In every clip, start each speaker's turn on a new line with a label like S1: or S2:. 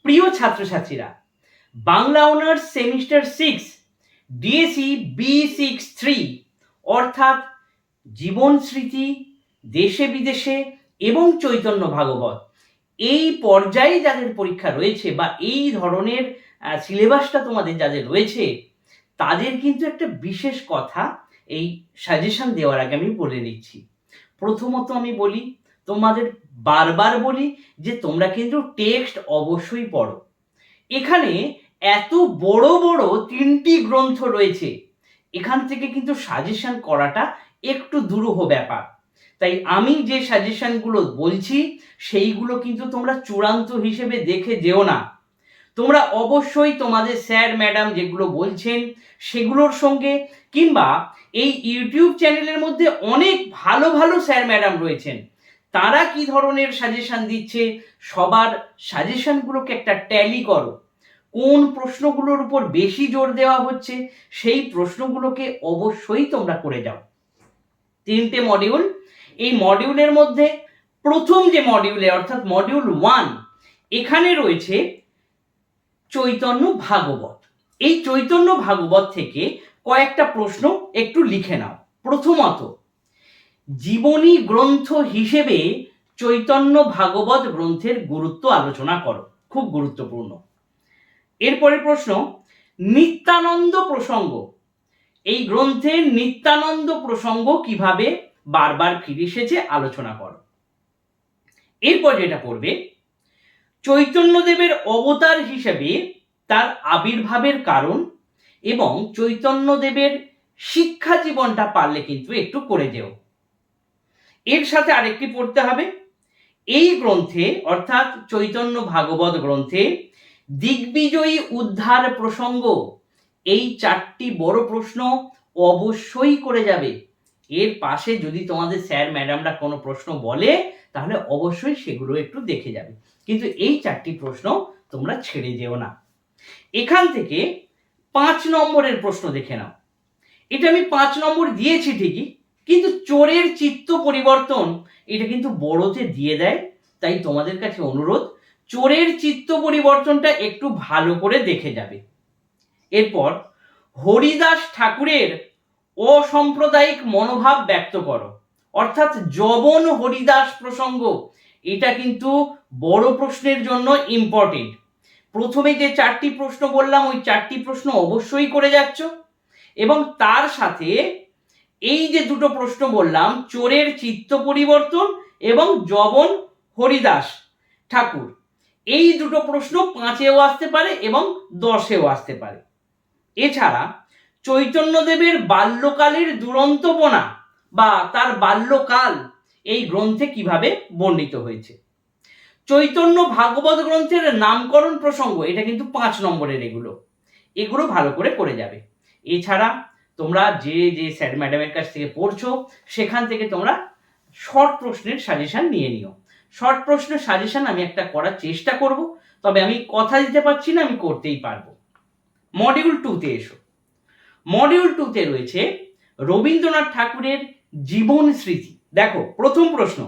S1: প্রিয় ছাত্রছাত্রীরা, Bangla honours semester 6 DAC B63 অর্থাৎ জীবন স্মৃতি, দেশে বিদেশে এবং চৈতন্য ভাগবত এই পর্যায়ে যাদের পরীক্ষা রয়েছে বা এই ধরনের সিলেবাসটা তোমাদের যাদের রয়েছে, তাদের কিন্তু একটা বিশেষ কথা এই সাজেশন দেওয়ার আগে আমি বলে নিচ্ছি। প্রথমত আমি বলি, তোমাদের বারবার বলি যে তোমরা কিন্তু টেক্সট অবশ্যই পড়ো। এখানে এত বড় বড় 3টি গ্রন্থ রয়েছে, এখান থেকে কিন্তু সাজেশন করাটা একটু দুরূহ ব্যাপার। তাই আমি যে সাজেশনগুলো বলছি সেইগুলো কিন্তু তোমরা চূড়ান্ত হিসেবে দেখে যেও না। তোমরা অবশ্যই তোমাদের স্যার ম্যাডাম যেগুলো বলছেন সেগুলোর সঙ্গে, কিংবা এই ইউটিউব চ্যানেলের মধ্যে অনেক ভালো ভালো স্যার ম্যাডাম রয়েছেন, তারা কি ধরনের সাজেশন দিচ্ছে সবার সাজেশনগুলোকে একটা ট্যালি করো। কোন প্রশ্নগুলোর উপর বেশি জোর দেওয়া হচ্ছে সেই প্রশ্নগুলোকে অবশ্যই তোমরা করে যাও। 3টে মডিউল, এই মডিউলের মধ্যে প্রথম যে মডিউলে অর্থাৎ মডিউল 1, এখানে রয়েছে চৈতন্য ভাগবত। এই চৈতন্য ভাগবত থেকে কয়েকটা প্রশ্ন একটু লিখে নাও। প্রথমত, জীবনী গ্রন্থ হিসেবে চৈতন্য ভাগবত গ্রন্থের গুরুত্ব আলোচনা করো, খুব গুরুত্বপূর্ণ। এরপরের প্রশ্ন, নিত্যানন্দ প্রসঙ্গ, এই গ্রন্থের নিত্যানন্দ প্রসঙ্গ কিভাবে বারবার ফিরে এসেছে আলোচনা করো। এরপর যেটা পড়বে, চৈতন্যদেবের অবতার হিসেবে তার আবির্ভাবের কারণ এবং চৈতন্যদেবের শিক্ষা জীবনটা পারলে কিন্তু একটু করে যেও। এর সাথে আরেকটি পড়তে হবে, এই গ্রন্থে অর্থাৎ চৈতন্য ভাগবত গ্রন্থে দিগ্বিজয়ী উদ্ধার প্রসঙ্গ, এই 4টি বড় প্রশ্ন অবশ্যই করে যাবে। এর পাশে যদি তোমাদের স্যার ম্যাডামরা কোনো প্রশ্ন বলে তাহলে অবশ্যই সেগুলো একটু দেখে যাবে, কিন্তু এই 4টি প্রশ্ন তোমরা ছেড়ে যেও না। এখান থেকে 5 নম্বরের প্রশ্ন দেখে নাও। এটা আমি 5 নম্বর দিয়েছি ঠিকই, কিন্তু চোরের চিত্ত পরিবর্তন এটা কিন্তু বড়তে দিয়ে দেয়। তাই তোমাদের কাছে অনুরোধ, চোরের চিত্ত পরিবর্তনটা একটু ভালো করে দেখে যাবে। এরপর হরিদাস ঠাকুরের অসাম্প্রদায়িক মনোভাব ব্যক্ত করো, অর্থাৎ যবন হরিদাস প্রসঙ্গ, এটা কিন্তু বড় প্রশ্নের জন্য ইম্পর্টেন্ট। প্রথমে যে 4টি প্রশ্ন বললাম ওই 4টি প্রশ্ন অবশ্যই করে যাচ্ছ, এবং তার সাথে এই যে 2টো প্রশ্ন বললাম, চোরের চিত্ত পরিবর্তন এবং যবন হরিদাস ঠাকুর, এই 2টো প্রশ্ন 5এও আসতে পারে এবং 10এও আসতে পারে। এছাড়া চৈতন্যদেবের বাল্যকালের দুরন্তপনা বা তার বাল্যকাল এই গ্রন্থে কিভাবে বর্ণিত হয়েছে। চৈতন্য ভাগবত গ্রন্থের নামকরণ প্রসঙ্গ, এটা কিন্তু 5 নম্বরের, এগুলো ভালো করে করে যাবে। এছাড়া তোমরা যে যে স্যার ম্যাডামের কাছ থেকে পড়ছো সেখান থেকে তোমরা শর্ট প্রশ্নের সাজেশন নিয়ে নিও। শর্ট প্রশ্নের সাজেশন আমি একটা করার চেষ্টা করব, তবে আমি কথা দিতে পারছি না আমি করতেই পারবো। মডিউল 2তে এসো। মডিউল 2তে রয়েছে রবীন্দ্রনাথ ঠাকুরের জীবন স্মৃতি। দেখো প্রথম প্রশ্ন,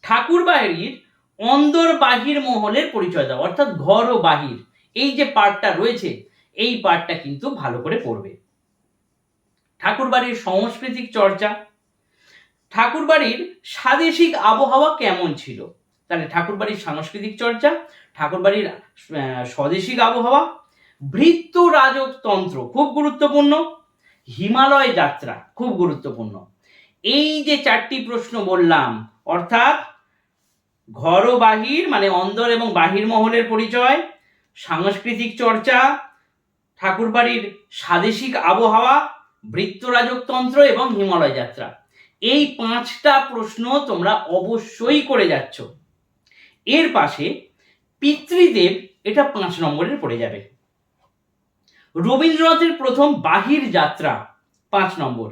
S1: ঠাকুর বাড়ির অন্দর বাহির মহলের পরিচয় দাও, অর্থাৎ ঘর ও বাহির এই যে পার্টটা রয়েছে এই পার্টটা কিন্তু ভালো করে পড়বে। ঠাকুর বাড়ির সাংস্কৃতিক চর্চা, ঠাকুর বাড়ির স্বাদেশিক আবহাওয়া কেমন ছিল, তাহলে ঠাকুর বাড়ির সাংস্কৃতিক চর্চা, ঠাকুর বাড়ির স্বদেশিক আবহাওয়া, ভৃত্য রাজতন্ত্র খুব গুরুত্বপূর্ণ, হিমালয় যাত্রা খুব গুরুত্বপূর্ণ। এই যে 4টি প্রশ্ন বললাম, অর্থাৎ ঘর ও বাহির মানে অন্দর এবং বাহির মহলের পরিচয়, সাংস্কৃতিক চর্চা, ঠাকুর বাড়ির স্বাদেশিক আবহাওয়া, ভৃত্য রাজতন্ত্র এবং হিমালয় যাত্রা, এই 5টা প্রশ্ন তোমরা অবশ্যই করে যাচ্ছ। এর পাশে পিতৃদেব, এটা 5 নম্বরের পড়ে যাবে। রবীন্দ্রনাথের প্রথম বাহির যাত্রা 5 নম্বর,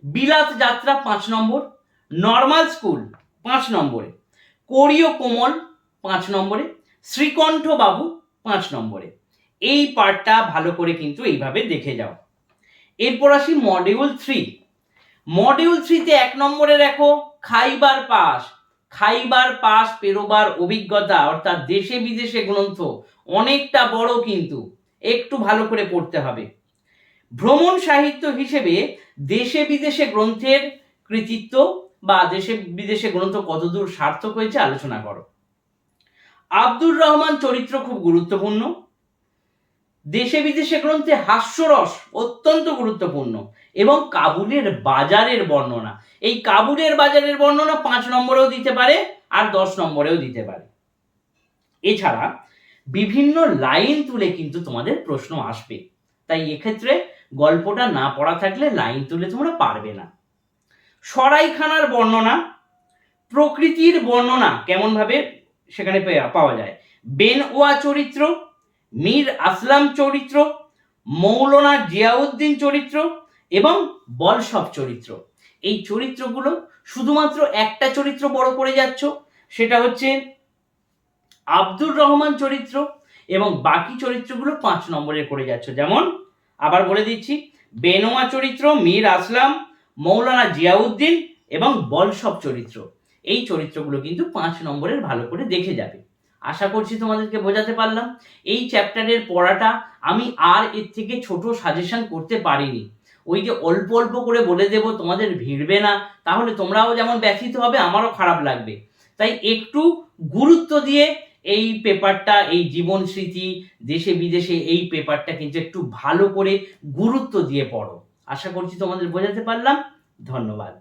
S1: বিলাত যাত্রা 5 নম্বর, নর্মাল স্কুল 5 নম্বরে, কোরীয় কোমল 5 নম্বরে, শ্রীকণ্ঠ বাবু 5 নম্বরে। এই পার্টটা ভালো করে কিন্তু এইভাবে দেখে যাও। এরপর আসি মডিউল 3। মডিউল 3তে 1 নম্বরে দেখো খাইবার পাস, খাইবার পাস পেরোবার অভিজ্ঞতা অর্থাৎ দেশে বিদেশে গ্রন্থ অনেকটা বড়, কিন্তু একটু ভালো করে পড়তে হবে। ভ্রমণ সাহিত্য হিসেবে দেশে বিদেশে গ্রন্থের কৃতিত্ব বা দেশে বিদেশে গ্রন্থ কতদূর সার্থক হয়েছে আলোচনা করো। আব্দুর রহমান চরিত্র খুব গুরুত্বপূর্ণ। দেশে বিদেশে গ্রন্থে হাস্যরস অত্যন্ত গুরুত্বপূর্ণ এবং কাবুলের বাজারের বর্ণনা, এই কাবুলের বাজারের বর্ণনা 5 নম্বরেও দিতে পারে আর 10 নম্বরেও দিতে পারে। এছাড়া বিভিন্ন লাইন তুলে কিন্তু তোমাদের প্রশ্ন আসবে, তাই এক্ষেত্রে গল্পটা না পড়া থাকলে লাইন তুলে তোমরা পারবে না। সরাইখানার বর্ণনা, প্রকৃতির বর্ণনা কেমন ভাবে সেখানে পাওয়া যায়। বেনওয়া চরিত্র, মীর আসলাম চরিত্র, মৌলানা জিয়াউদ্দিন চরিত্র এবং বলসব চরিত্র, এই চরিত্রগুলো শুধুমাত্র একটা চরিত্র বড় করে যাচ্ছ, সেটা হচ্ছে আব্দুর রহমান চরিত্র, এবং বাকি চরিত্রগুলো 5 নম্বরের করে যাচ্ছ। যেমন আবার বলে দিচ্ছি, বেনওয়া চরিত্র, মীর আসলাম, মৌলানা জিয়াউদ্দিন এবং বলসব চরিত্র, এই চরিত্রগুলো কিন্তু 5 নম্বরের ভালো করে দেখে যাবে। আশা করছি তোমাদেরকে বোঝাতে পারলাম। এই চ্যাপ্টারের পড়াটা আমি আর এর থেকে ছোট সাজেশন করতে পারিনি। ওই যে অল্প অল্প করে বলে দেব, তোমাদের ভিড়বে না, তাহলে তোমরাও যেমন ব্যথিত হবে আমারও খারাপ লাগবে। তাই একটু গুরুত্ব দিয়ে এই পেপারটা, এই জীবন স্মৃতি দেশে বিদেশে, এই পেপারটা কিন্তু একটু ভালো করে গুরুত্ব দিয়ে পড়ো। আশা করছি তোমাদের বোঝাতে পারলাম। ধন্যবাদ।